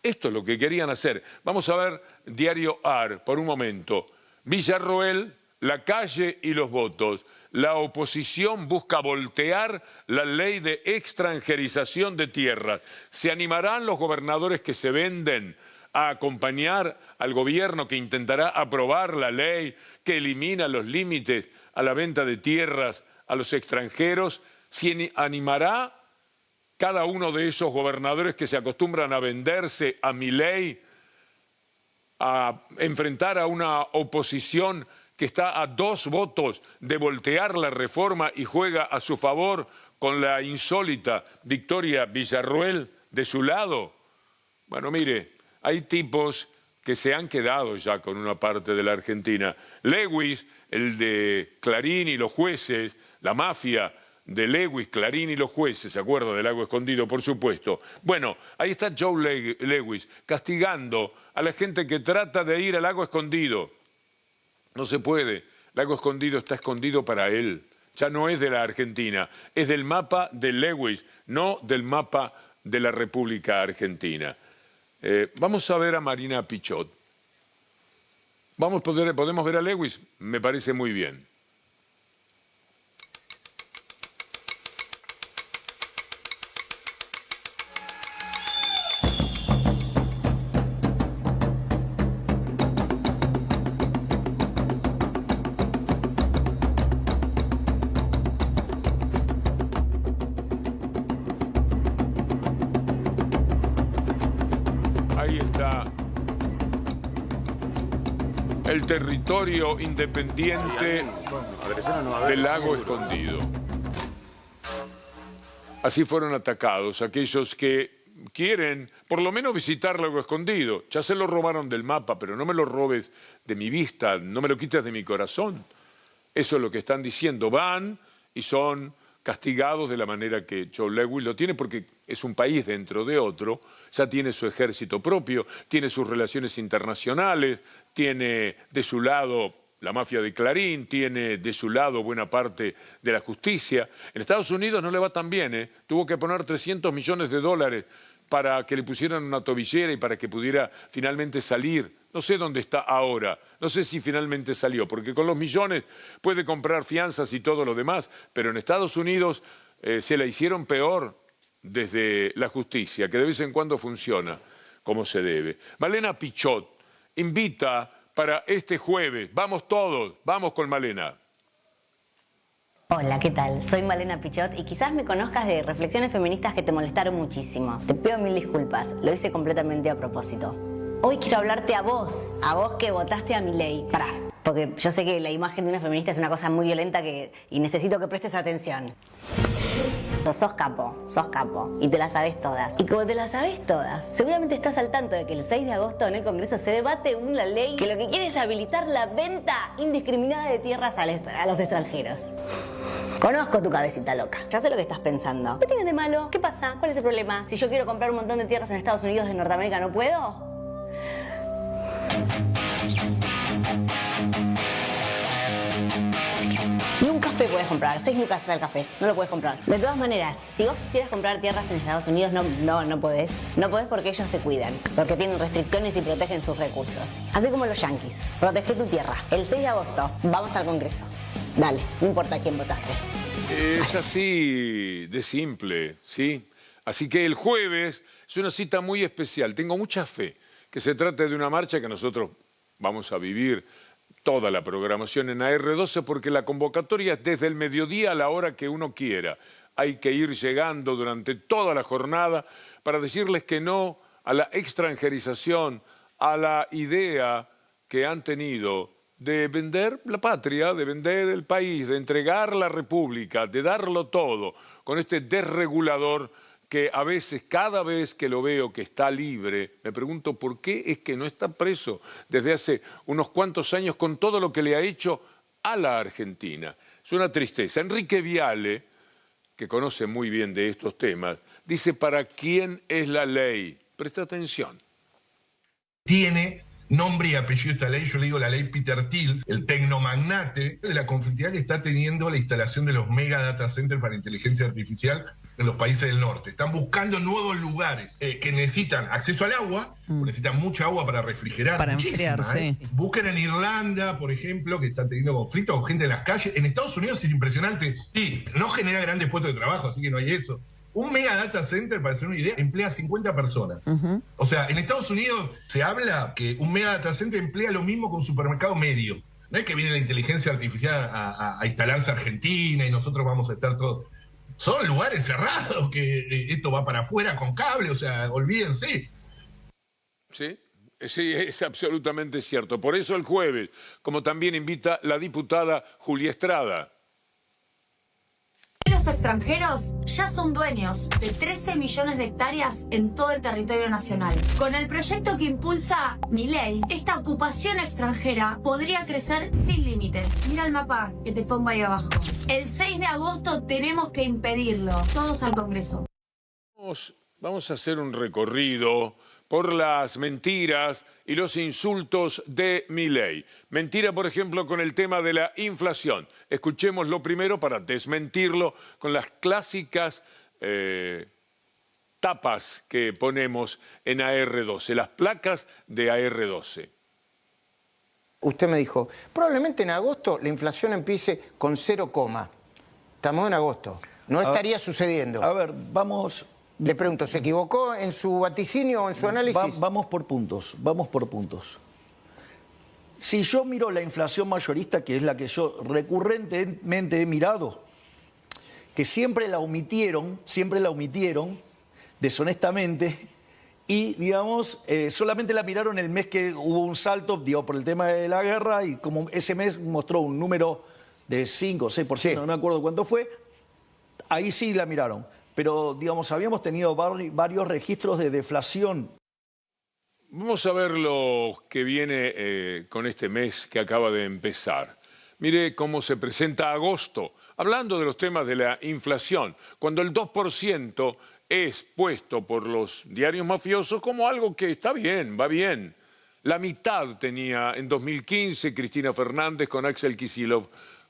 Esto es lo que querían hacer. Vamos a ver Diario AR por un momento. Villarroel, la calle y los votos. La oposición busca voltear la ley de extranjerización de tierras. ¿Se animarán los gobernadores que se venden a acompañar al gobierno que intentará aprobar la ley que elimina los límites a la venta de tierras a los extranjeros? ¿Se animará cada uno de esos gobernadores que se acostumbran a venderse a Milei a enfrentar a una oposición que está a 2 votos de voltear la reforma y juega a su favor con la insólita Victoria Villarroel de su lado? Bueno, mire, hay tipos que se han quedado ya con una parte de la Argentina. Lewis, el de Clarín y los jueces, la mafia de Lewis, Clarín y los jueces, ¿se acuerda del Lago Escondido? Por supuesto. Bueno, ahí está Joe Lewis castigando a la gente que trata de ir al Lago Escondido. No se puede. El Lago Escondido está escondido para él. Ya no es de la Argentina, es del mapa de Lewis, no del mapa de la República Argentina. Vamos a ver a Marina Pichot. ¿Podemos ver a Lewis? Me parece muy bien. Ahí está el territorio independiente del Lago Escondido. Así fueron atacados aquellos que quieren por lo menos visitar Lago Escondido. Ya se lo robaron del mapa, pero no me lo robes de mi vista, no me lo quites de mi corazón. Eso es lo que están diciendo. Van y son castigados de la manera que Joe Lewis lo tiene, porque es un país dentro de otro, ya tiene su ejército propio, tiene sus relaciones internacionales, tiene de su lado la mafia de Clarín, tiene de su lado buena parte de la justicia. En Estados Unidos no le va tan bien, ¿eh? Tuvo que poner $300 millones para que le pusieran una tobillera y para que pudiera finalmente salir. No sé dónde está ahora, no sé si finalmente salió, porque con los millones puede comprar fianzas y todo lo demás, pero en Estados Unidos se la hicieron peor desde la justicia, que de vez en cuando funciona como se debe. Malena Pichot invita para este jueves. Vamos todos, vamos con Malena. Hola, ¿qué tal? Soy Malena Pichot y quizás me conozcas de reflexiones feministas que te molestaron muchísimo. Te pido 1000 disculpas, lo hice completamente a propósito. Hoy quiero hablarte a vos que votaste a Milei. Pará, porque yo sé que la imagen de una feminista es una cosa muy violenta y necesito que prestes atención. Sos capo, y te las sabés todas. Y como te las sabés todas, seguramente estás al tanto de que el 6 de agosto en el Congreso se debate una ley que lo que quiere es habilitar la venta indiscriminada de tierras a los extranjeros. Conozco tu cabecita loca, ya sé lo que estás pensando. ¿Qué tiene de malo? ¿Qué pasa? ¿Cuál es el problema? Si yo quiero comprar un montón de tierras en Estados Unidos de Norteamérica, ¿no puedo? Ni un café puedes comprar, 6 lucas está el café, no lo puedes comprar. De todas maneras, si vos quisieras comprar tierras en Estados Unidos, no podés. No podés porque ellos se cuidan, porque tienen restricciones y protegen sus recursos. Así como los yanquis, protege tu tierra. El 6 de agosto, vamos al Congreso. Dale, no importa quién votaste. Es así de simple, ¿sí? Así que el jueves es una cita muy especial. Tengo mucha fe que se trate de una marcha que nosotros vamos a vivir toda la programación en AR12, porque la convocatoria es desde el mediodía a la hora que uno quiera. Hay que ir llegando durante toda la jornada para decirles que no a la extranjerización, a la idea que han tenido de vender la patria, de vender el país, de entregar la república, de darlo todo con este desregulador que a veces, cada vez que lo veo que está libre, me pregunto por qué es que no está preso desde hace unos cuantos años con todo lo que le ha hecho a la Argentina. Es una tristeza. Enrique Viale, que conoce muy bien de estos temas, dice: ¿para quién es la ley? Presta atención. Tiene nombre y apellido esta ley, yo le digo la ley Peter Thiel, el tecnomagnate de la conflictividad que está teniendo la instalación de los mega data centers para inteligencia artificial en los países del norte. Están buscando nuevos lugares que necesitan acceso al agua, necesitan mucha agua para refrigerar. Para enfriarse. Busquen en Irlanda, por ejemplo, que están teniendo conflictos con gente en las calles. En Estados Unidos es impresionante. Sí, no genera grandes puestos de trabajo, así que no hay eso. Un mega data center, para hacer una idea, emplea 50 personas. O sea, en Estados Unidos se habla que un mega data center emplea lo mismo que un supermercado medio. No es que viene la inteligencia artificial a instalarse a Argentina y nosotros vamos a estar todos. Son lugares cerrados, que esto va para afuera con cable, o sea, olvídense. Sí, es absolutamente cierto. Por eso el jueves, como también invita la diputada Julia Estrada. Pero empresarios extranjeros ya son dueños de 13 millones de hectáreas en todo el territorio nacional. Con el proyecto que impulsa Milei, esta ocupación extranjera podría crecer sin límites. Mira el mapa que te pongo ahí abajo. El 6 de agosto tenemos que impedirlo. Todos al Congreso. Vamos a hacer un recorrido por las mentiras y los insultos de Milei. Mentira, por ejemplo, con el tema de la inflación. Escuchémoslo primero para desmentirlo con las clásicas tapas que ponemos en AR12, las placas de AR12. Usted me dijo, probablemente en agosto la inflación empiece con 0, estamos en agosto. No estaría sucediendo. A ver, vamos... Le pregunto, ¿se equivocó en su vaticinio o en su análisis? Vamos por puntos, vamos por puntos. Si yo miro la inflación mayorista, que es la que yo recurrentemente he mirado, que siempre la omitieron deshonestamente, y, digamos, solamente la miraron el mes que hubo un salto, digo, por el tema de la guerra, y como ese mes mostró un número de 5 o 6%, sí. No me acuerdo cuánto fue, ahí sí la miraron. Pero, digamos, habíamos tenido varios registros de deflación. Vamos a ver lo que viene con este mes que acaba de empezar. Mire cómo se presenta agosto, hablando de los temas de la inflación, cuando el 2% es puesto por los diarios mafiosos como algo que está bien, va bien. La mitad tenía en 2015 Cristina Fernández con Axel Kicillof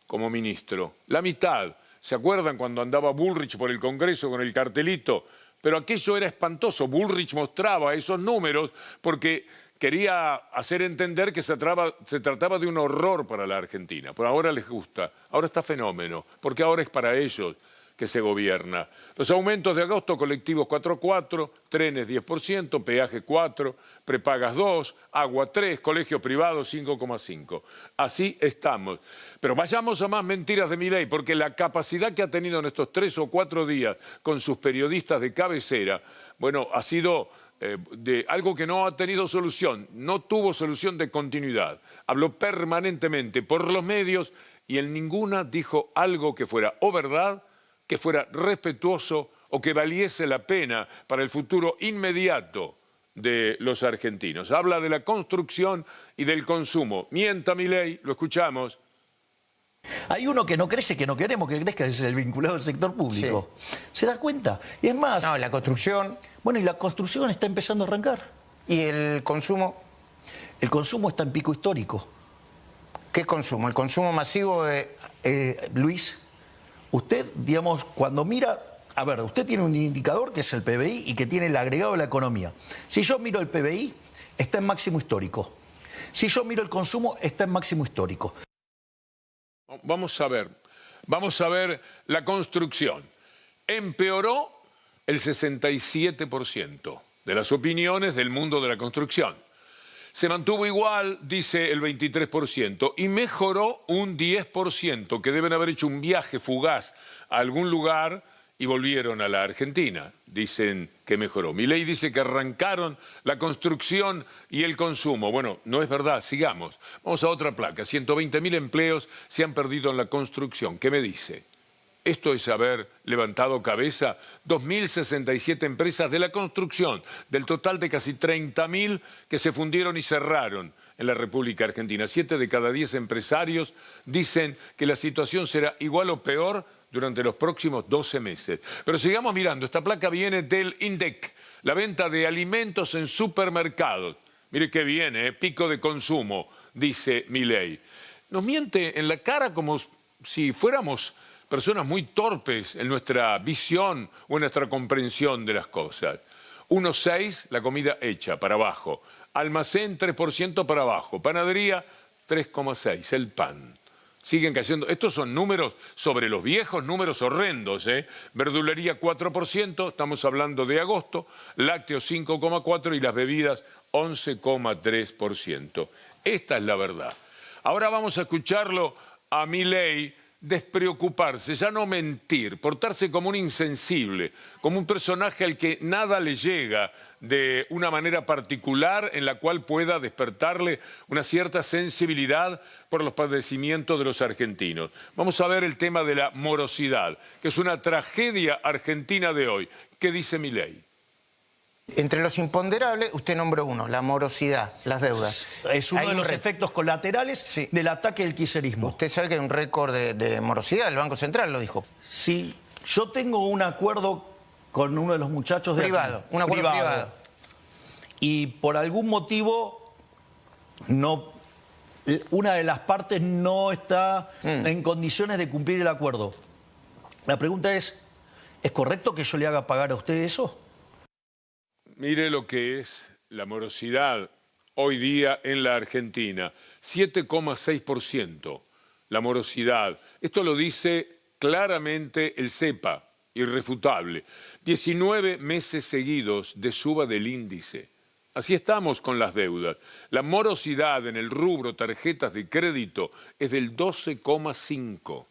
como ministro. La mitad. ¿Se acuerdan cuando andaba Bullrich por el Congreso con el cartelito? Pero aquello era espantoso. Bullrich mostraba esos números porque quería hacer entender que se trataba de un horror para la Argentina. Por ahora les gusta. Ahora está fenómeno, porque ahora es para ellos que se gobierna. Los aumentos de agosto, colectivos 4,4, trenes 10%, peaje 4, prepagas 2, agua 3, colegio privado 5,5. Así estamos. Pero vayamos a más mentiras de Milei, porque la capacidad que ha tenido en estos 3 o 4 días con sus periodistas de cabecera, bueno, ha sido de algo que no ha tenido solución, no tuvo solución de continuidad. Habló permanentemente por los medios y en ninguna dijo algo que fuera o verdad, que fuera respetuoso o que valiese la pena para el futuro inmediato de los argentinos. Habla de la construcción y del consumo. Mienta Milei, lo escuchamos. Hay uno que no crece, que no queremos que crezca, es el vinculado al sector público. Sí. ¿Se da cuenta? Y es más... No, la construcción... Bueno, y la construcción está empezando a arrancar. ¿Y el consumo? El consumo está en pico histórico. ¿Qué consumo? ¿El consumo masivo de...? Luis, usted, digamos, cuando mira... A ver, usted tiene un indicador que es el PBI y que tiene el agregado de la economía. Si yo miro el PBI, está en máximo histórico. Si yo miro el consumo, está en máximo histórico. Vamos a ver la construcción. Empeoró el 67% de las opiniones del mundo de la construcción. Se mantuvo igual, dice el 23%, y mejoró un 10%, que deben haber hecho un viaje fugaz a algún lugar y volvieron a la Argentina. Dicen que mejoró. Milei dice que arrancaron la construcción y el consumo. Bueno, no es verdad, sigamos. Vamos a otra placa. 120.000 empleos se han perdido en la construcción. ¿Qué me dice? Esto es haber levantado cabeza. 2.067 empresas de la construcción, del total de casi 30.000 que se fundieron y cerraron en la República Argentina. 7 de cada 10 empresarios dicen que la situación será igual o peor durante los próximos 12 meses. Pero sigamos mirando, esta placa viene del INDEC, la venta de alimentos en supermercados. Mire qué viene, pico de consumo, dice Milei. Nos miente en la cara como si fuéramos personas muy torpes en nuestra visión o en nuestra comprensión de las cosas. 1,6 la comida hecha, para abajo. Almacén 3% para abajo. Panadería 3,6, el pan. Siguen cayendo. Estos son números sobre los viejos, números horrendos, ¿eh? Verdulería 4%, estamos hablando de agosto, lácteos 5,4% y las bebidas 11,3%. Esta es la verdad. Ahora vamos a escucharlo a Milei despreocuparse, ya no mentir, portarse como un insensible, como un personaje al que nada le llega de una manera particular en la cual pueda despertarle una cierta sensibilidad por los padecimientos de los argentinos. Vamos a ver el tema de la morosidad, que es una tragedia argentina de hoy. ¿Qué dice Milei? Entre los imponderables, usted nombró uno, la morosidad, las deudas. Es uno de los efectos colaterales del ataque del kirchnerismo. Usted sabe que hay un récord de morosidad, el Banco Central lo dijo. Sí, yo tengo un acuerdo con uno de los muchachos de privado, aquí, un acuerdo privado. Y por algún motivo una de las partes no está en condiciones de cumplir el acuerdo. La pregunta ¿es correcto que yo le haga pagar a usted eso? Mire lo que es la morosidad hoy día en la Argentina, 7,6%. La morosidad, esto lo dice claramente el CEPA, irrefutable. 19 meses seguidos de suba del índice. Así estamos con las deudas. La morosidad en el rubro tarjetas de crédito es del 12,5%.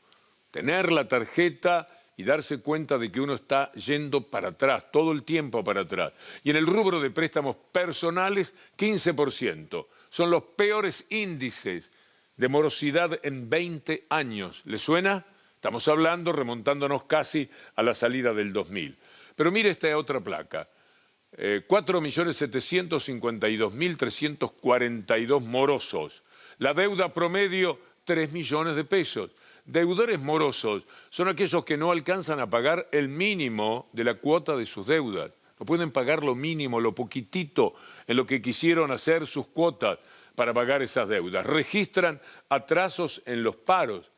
Tener la tarjeta y darse cuenta de que uno está yendo para atrás, todo el tiempo para atrás. Y en el rubro de préstamos personales, 15%. Son los peores índices de morosidad en 20 años. ¿Le suena? Estamos hablando, remontándonos casi a la salida del 2000. Pero mire esta otra placa. 4.752.342 morosos. La deuda promedio, 3 millones de pesos. Deudores morosos son aquellos que no alcanzan a pagar el mínimo de la cuota de sus deudas. No pueden pagar lo mínimo, lo poquitito en lo que quisieron hacer sus cuotas para pagar esas deudas. Registran atrasos en los pagos.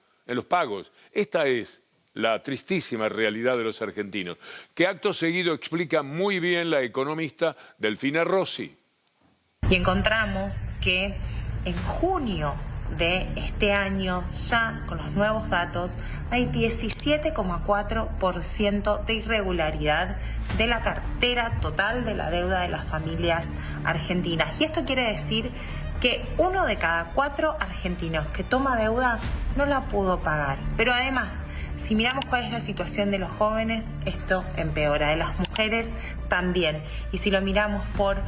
Esta es la tristísima realidad de los argentinos, que acto seguido explica muy bien la economista Delfina Rossi. Y encontramos que en junio de este año, ya con los nuevos datos, hay 17,4% de irregularidad de la cartera total de la deuda de las familias argentinas. Y esto quiere decir que 1 de cada 4 argentinos que toma deuda no la pudo pagar. Pero además, si miramos cuál es la situación de los jóvenes, esto empeora, de las mujeres también. Y si lo miramos por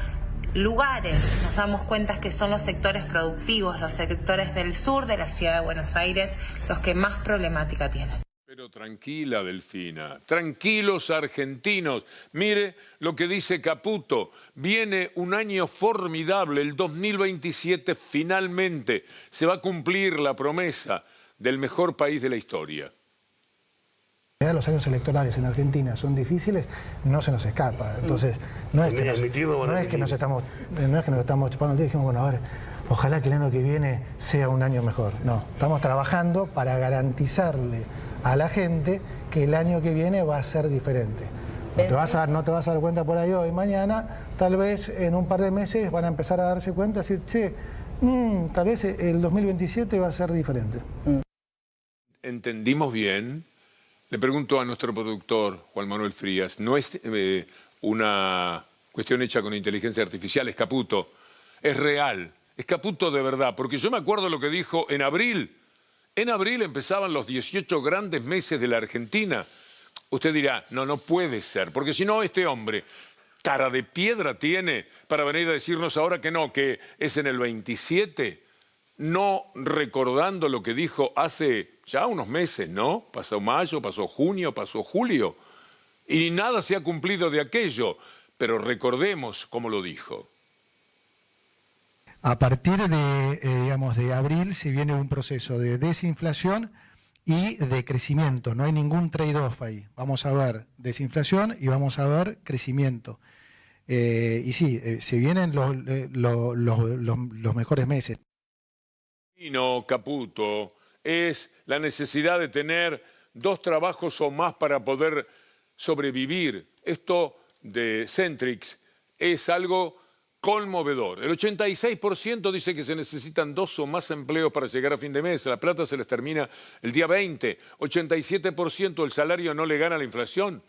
lugares, nos damos cuenta que son los sectores productivos, los sectores del sur de la ciudad de Buenos Aires, los que más problemática tienen. Pero tranquila, Delfina, tranquilos argentinos. Mire lo que dice Caputo. Viene un año formidable, el 2027 finalmente. Se va a cumplir la promesa del mejor país de la historia. Los años electorales en Argentina son difíciles, no se nos escapa. Entonces, no es que nos estamos chupando el dedo y dijimos, bueno, a ver, ojalá que el año que viene sea un año mejor. No, estamos trabajando para garantizarle a la gente que el año que viene va a ser diferente. No te vas a dar cuenta por ahí hoy, mañana, tal vez en un par de meses van a empezar a darse cuenta y decir, che, tal vez el 2027 va a ser diferente. ¿Entendimos bien? Le pregunto a nuestro productor, Juan Manuel Frías, no es una cuestión hecha con inteligencia artificial, es Caputo, es real, es Caputo de verdad, porque yo me acuerdo lo que dijo en abril. En abril empezaban los 18 grandes meses de la Argentina. Usted dirá, no puede ser, porque si no este hombre cara de piedra tiene para venir a decirnos ahora que no, que es en el 27, no recordando lo que dijo hace ya unos meses, ¿no? Pasó mayo, pasó junio, pasó julio, y nada se ha cumplido de aquello, pero recordemos cómo lo dijo. A partir de abril se viene un proceso de desinflación y de crecimiento. No hay ningún trade-off ahí. Vamos a ver desinflación y vamos a ver crecimiento. Y sí, se vienen los mejores meses. No, Caputo, es la necesidad de tener 2 trabajos o más para poder sobrevivir. Esto de Centrix es algo conmovedor. El 86% dice que se necesitan 2 o más empleos para llegar a fin de mes. La plata se les termina el día 20. 87% el salario no le gana a la inflación.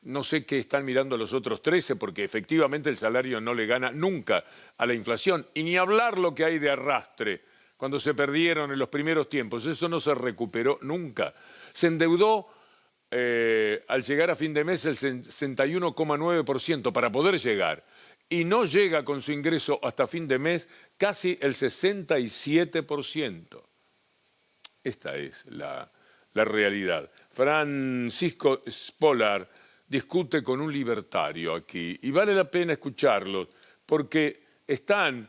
No sé qué están mirando los otros 13, porque efectivamente el salario no le gana nunca a la inflación. Y ni hablar lo que hay de arrastre cuando se perdieron en los primeros tiempos. Eso no se recuperó nunca. Se endeudó al llegar a fin de mes el 61,9% para poder llegar. Y no llega con su ingreso hasta fin de mes casi el 67%. Esta es la realidad. Francisco Spolar discute con un libertario aquí y vale la pena escucharlos porque están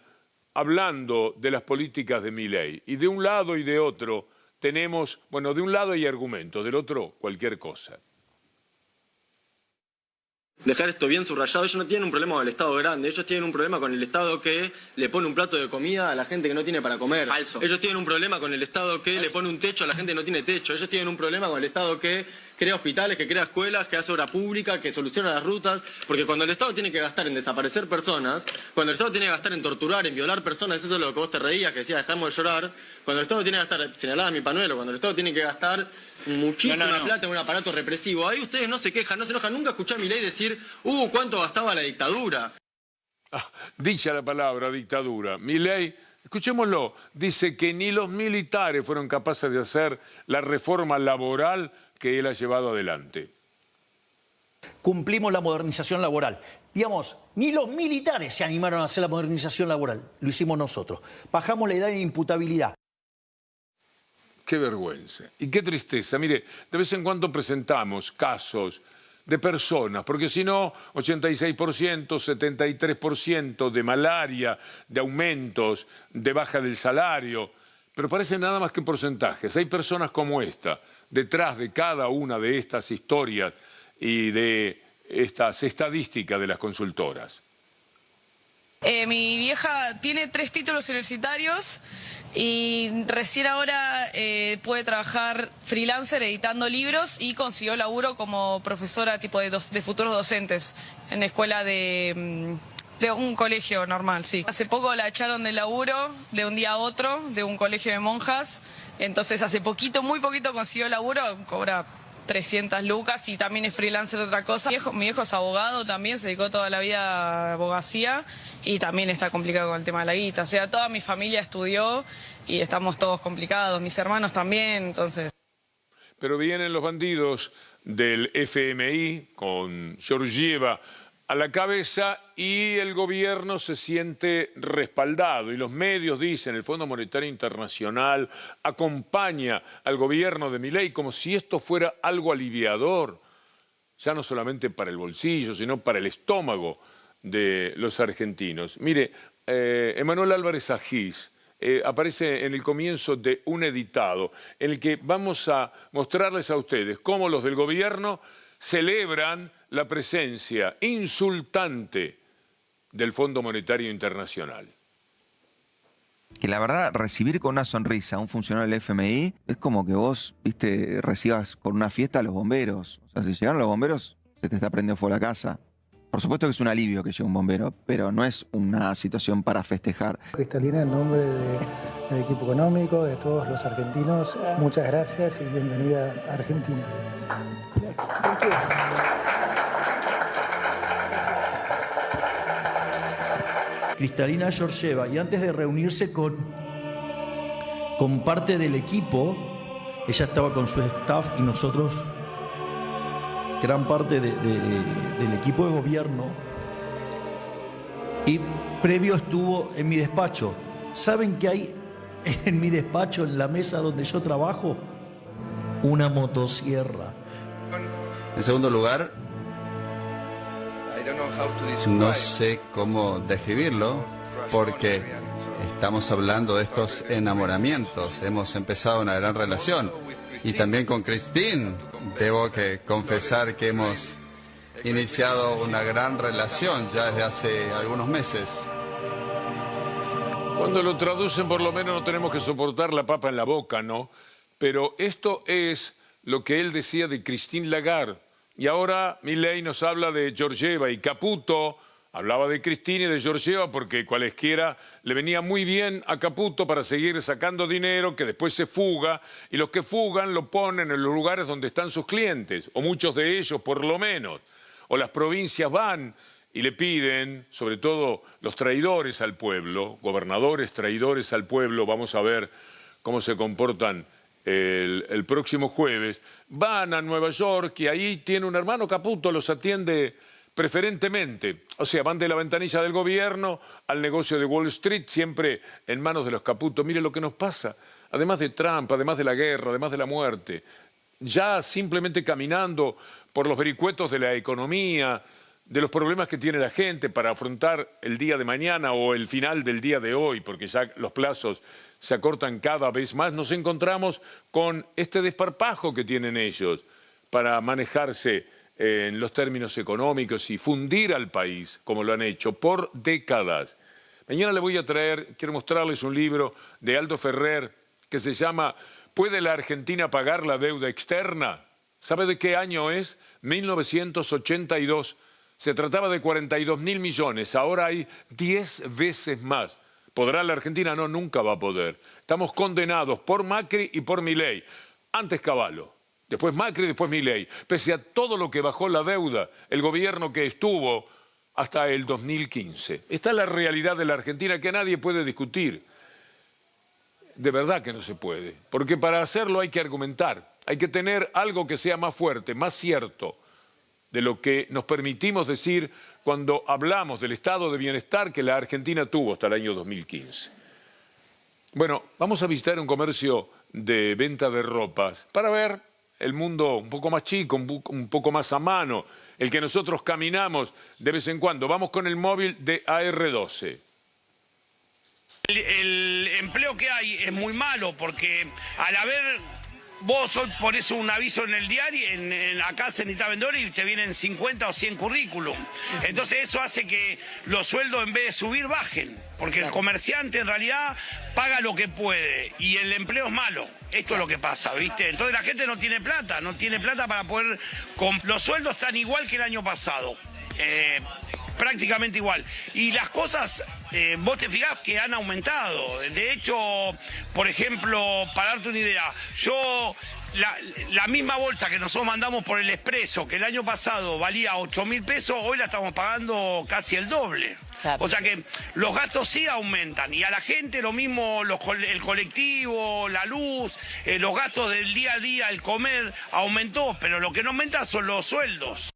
hablando de las políticas de Milei y de un lado y de otro tenemos, bueno, de un lado hay argumentos, del otro cualquier cosa. Dejar esto bien subrayado, ellos no tienen un problema con el Estado grande, ellos tienen un problema con el Estado que le pone un plato de comida a la gente que no tiene para comer. Falso. Ellos tienen un problema con el Estado que le pone un techo a la gente que no tiene techo. Ellos tienen un problema con el Estado que crea hospitales, que crea escuelas, que hace obra pública, que soluciona las rutas. Porque cuando el Estado tiene que gastar en desaparecer personas, cuando el Estado tiene que gastar en torturar, en violar personas, eso es lo que vos te reías, que decías dejamos de llorar. Cuando el Estado tiene que gastar, señalaba mi panuelo, cuando el Estado tiene que gastar muchísima plata en un aparato represivo, ahí ustedes no se quejan, no se enojan. Nunca escuché a Milei decir, ¿cuánto gastaba la dictadura? Dicha la palabra dictadura, Milei, escuchémoslo, dice que ni los militares fueron capaces de hacer la reforma laboral que él ha llevado adelante. Cumplimos la modernización laboral. Digamos, ni los militares se animaron a hacer la modernización laboral, lo hicimos nosotros. Bajamos la edad de imputabilidad. Qué vergüenza y qué tristeza. Mire, de vez en cuando presentamos casos de personas, porque si no, 86%, 73% de malaria, de aumentos, de baja del salario, pero parecen nada más que porcentajes. Hay personas como esta, detrás de cada una de estas historias y de estas estadísticas de las consultoras. Mi vieja tiene 3 títulos universitarios y recién ahora puede trabajar freelancer editando libros y consiguió laburo como profesora tipo de futuros docentes en la escuela de un colegio normal, sí. Hace poco la echaron del laburo de un día a otro de un colegio de monjas, entonces hace poquito, muy poquito consiguió laburo, cobra 300 lucas y también es freelancer de otra cosa. Mi viejo es abogado también, se dedicó toda la vida a abogacía y también está complicado con el tema de la guita. O sea, toda mi familia estudió y estamos todos complicados, mis hermanos también, entonces... Pero vienen los bandidos del FMI con Georgieva a la cabeza y el gobierno se siente respaldado y los medios dicen, el Fondo Monetario Internacional acompaña al gobierno de Milei como si esto fuera algo aliviador, ya no solamente para el bolsillo, sino para el estómago de los argentinos. Mire, Emanuel Álvarez Agis aparece en el comienzo de un editado en el que vamos a mostrarles a ustedes cómo los del gobierno celebran la presencia insultante del Fondo Monetario Internacional. Que la verdad, recibir con una sonrisa a un funcionario del FMI es como que vos, viste, recibas con una fiesta a los bomberos. O sea, si llegaron los bomberos, se te está prendiendo fuego la casa. Por supuesto que es un alivio que llegue un bombero, pero no es una situación para festejar. Cristalina, en nombre del equipo económico, de todos los argentinos, muchas gracias y bienvenida a Argentina. Cristalina Georgieva, y antes de reunirse con parte del equipo, ella estaba con su staff y nosotros, gran parte del equipo de gobierno, y previo estuvo en mi despacho. ¿Saben qué hay en mi despacho, en la mesa donde yo trabajo? Una motosierra. En segundo lugar, no sé cómo describirlo, porque estamos hablando de estos enamoramientos. Hemos empezado una gran relación. Y también con Christine, debo que confesar que hemos iniciado una gran relación ya desde hace algunos meses. Cuando lo traducen, por lo menos no tenemos que soportar la papa en la boca, ¿no? Pero esto es lo que él decía de Christine Lagarde. Y ahora Milei nos habla de Georgieva y Caputo hablaba de Cristina y de Georgieva porque cualesquiera le venía muy bien a Caputo para seguir sacando dinero que después se fuga y los que fugan lo ponen en los lugares donde están sus clientes, o muchos de ellos por lo menos. O las provincias van y le piden, sobre todo los traidores al pueblo, gobernadores traidores al pueblo, vamos a ver cómo se comportan el próximo jueves, van a Nueva York y ahí tiene un hermano Caputo, los atiende preferentemente. O sea, van de la ventanilla del gobierno al negocio de Wall Street, siempre en manos de los Caputo. Mire lo que nos pasa, además de Trump, además de la guerra, además de la muerte, ya simplemente caminando por los vericuetos de la economía, de los problemas que tiene la gente para afrontar el día de mañana o el final del día de hoy, porque ya los plazos se acortan cada vez más, nos encontramos con este desparpajo que tienen ellos para manejarse en los términos económicos y fundir al país, como lo han hecho por décadas. Mañana le voy a traer, quiero mostrarles un libro de Aldo Ferrer que se llama ¿Puede la Argentina pagar la deuda externa? ¿Sabe de qué año es? 1982. Se trataba de 42.000 millones, ahora hay 10 veces más. ¿Podrá la Argentina? No, nunca va a poder. Estamos condenados por Macri y por Milei. Antes Cavallo, después Macri, después Milei. Pese a todo lo que bajó la deuda, el gobierno que estuvo hasta el 2015. Esta es la realidad de la Argentina que nadie puede discutir. De verdad que no se puede, porque para hacerlo hay que argumentar, hay que tener algo que sea más fuerte, más cierto, de lo que nos permitimos decir cuando hablamos del estado de bienestar que la Argentina tuvo hasta el año 2015. Bueno, vamos a visitar un comercio de venta de ropas para ver el mundo un poco más chico, un poco más a mano, el que nosotros caminamos de vez en cuando. Vamos con el móvil de AR12. El empleo que hay es muy malo porque al haber... Vos hoy ponés un aviso en el diario, acá Cenita Vendedor y te vienen 50 o 100 currículum. Entonces eso hace que los sueldos en vez de subir bajen, porque el comerciante en realidad paga lo que puede y el empleo es malo. Esto es lo que pasa, ¿viste? Entonces la gente no tiene plata para poder... Los sueldos están igual que el año pasado. Prácticamente igual. Y las cosas, vos te fijás que han aumentado. De hecho, por ejemplo, para darte una idea, la misma bolsa que nosotros mandamos por el Expreso, que el año pasado valía 8.000 pesos, hoy la estamos pagando casi el doble. Claro. O sea que los gastos sí aumentan. Y a la gente lo mismo, el colectivo, la luz, los gastos del día a día, el comer, aumentó. Pero lo que no aumenta son los sueldos.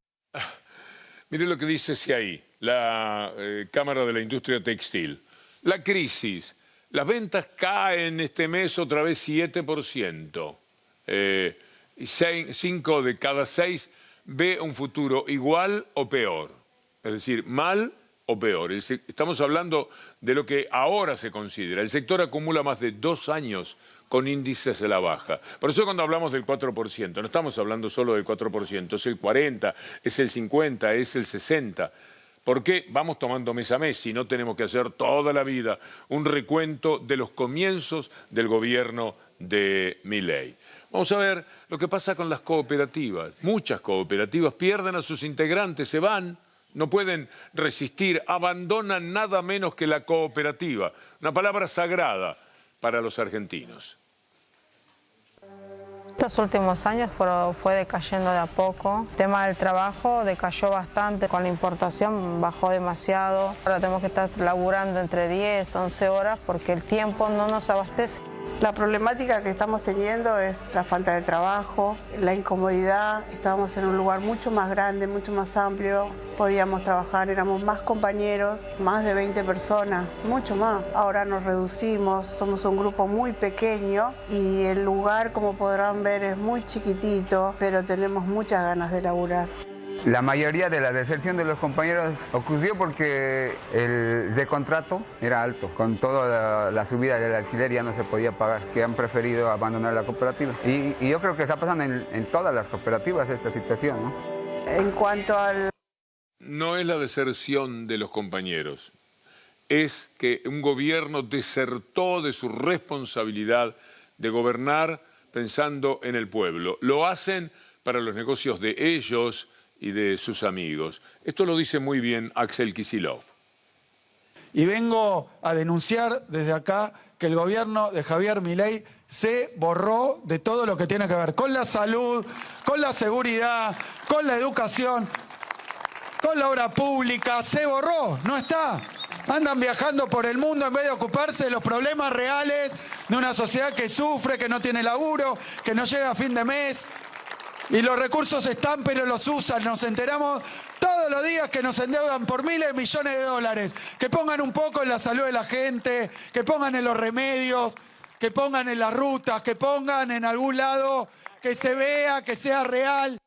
Mire lo que dice ahí, la Cámara de la Industria Textil. La crisis, las ventas caen este mes otra vez 7%. 5 de cada 6 ve un futuro igual o peor. Es decir, mal o peor. Estamos hablando de lo que ahora se considera. El sector acumula más de 2 años con índices a la baja. Por eso cuando hablamos del 4%, no estamos hablando solo del 4%, es el 40%, es el 50%, es el 60%. ¿Por qué? Vamos tomando mes a mes, si no tenemos que hacer toda la vida un recuento de los comienzos del gobierno de Milei. Vamos a ver lo que pasa con las cooperativas. Muchas cooperativas pierden a sus integrantes, se van, no pueden resistir, abandonan nada menos que la cooperativa. Una palabra sagrada para los argentinos. Estos últimos años fue decayendo de a poco. El tema del trabajo decayó bastante, con la importación bajó demasiado. Ahora tenemos que estar laburando entre 10, 11 horas porque el tiempo no nos abastece. La problemática que estamos teniendo es la falta de trabajo, la incomodidad. Estábamos en un lugar mucho más grande, mucho más amplio. Podíamos trabajar, éramos más compañeros, más de 20 personas, mucho más. Ahora nos reducimos, somos un grupo muy pequeño y el lugar, como podrán ver, es muy chiquitito, pero tenemos muchas ganas de laburar. La mayoría de la deserción de los compañeros ocurrió porque el recontrato era alto. Con toda la subida del alquiler ya no se podía pagar, que han preferido abandonar la cooperativa. Y yo creo que está pasando en todas las cooperativas esta situación, ¿no? En cuanto al... No es la deserción de los compañeros, es que un gobierno desertó de su responsabilidad de gobernar pensando en el pueblo. Lo hacen para los negocios de ellos y de sus amigos. Esto lo dice muy bien Axel Kicillof. Y vengo a denunciar desde acá que el gobierno de Javier Milei se borró de todo lo que tiene que ver con la salud, con la seguridad, con la educación, con la obra pública, se borró, no está. Andan viajando por el mundo en vez de ocuparse de los problemas reales de una sociedad que sufre, que no tiene laburo, que no llega a fin de mes. Y los recursos están, pero los usan. Nos enteramos todos los días que nos endeudan por miles de millones de dólares. Que pongan un poco en la salud de la gente, que pongan en los remedios, que pongan en las rutas, que pongan en algún lado, que se vea, que sea real.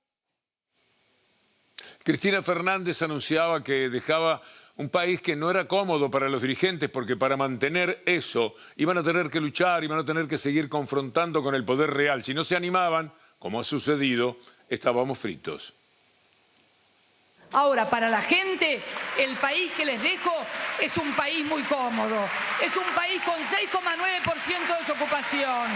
Cristina Fernández anunciaba que dejaba un país que no era cómodo para los dirigentes, porque para mantener eso iban a tener que luchar, iban a tener que seguir confrontando con el poder real. Si no se animaban, como ha sucedido, estábamos fritos. Ahora, para la gente, el país que les dejo es un país muy cómodo. Es un país con 6,9% de desocupación.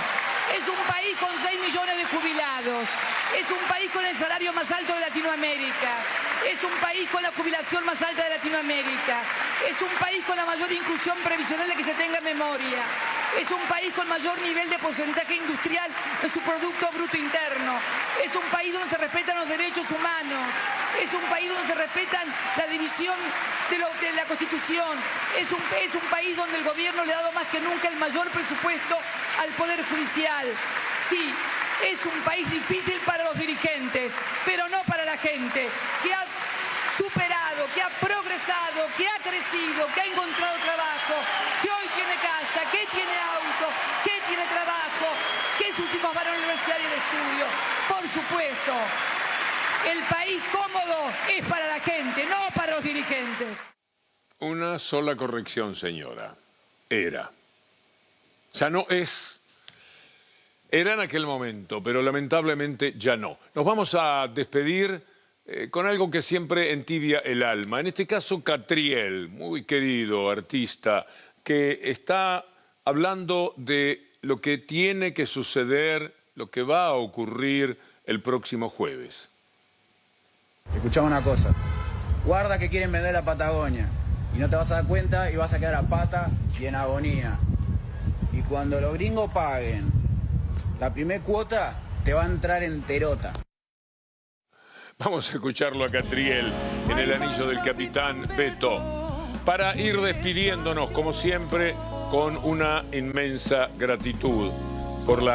Es un país con 6 millones de jubilados. Es un país con el salario más alto de Latinoamérica. Es un país con la jubilación más alta de Latinoamérica. Es un país con la mayor inclusión previsional de que se tenga memoria. Es un país con mayor nivel de porcentaje industrial de su Producto Bruto Interno. Es un país donde se respetan los derechos humanos. Es un país donde se respetan la división de la Constitución. Es un país donde el gobierno le ha dado más que nunca el mayor presupuesto al Poder Judicial. Sí, es un país difícil para los dirigentes, pero no para la gente, que ha superado, que ha progresado, que ha crecido, que ha encontrado trabajo, que hoy tiene casa, que tiene auto, que tiene trabajo, que sus hijos van a la universidad y al estudio. Por supuesto, el país cómodo es para la gente, no para los dirigentes. Una sola corrección, señora. Era. Ya no es. Era en aquel momento, pero lamentablemente ya no. Nos vamos a despedir con algo que siempre entibia el alma. En este caso, Catriel, muy querido artista, que está hablando de lo que tiene que suceder, lo que va a ocurrir el próximo jueves. Escuchá una cosa. Guarda que quieren vender la Patagonia. Y no te vas a dar cuenta y vas a quedar a pata y en agonía. Y cuando los gringos paguen la primer cuota, te va a entrar enterota. Vamos a escucharlo a Catriel en el anillo del capitán Beto, para ir despidiéndonos, como siempre, con una inmensa gratitud por la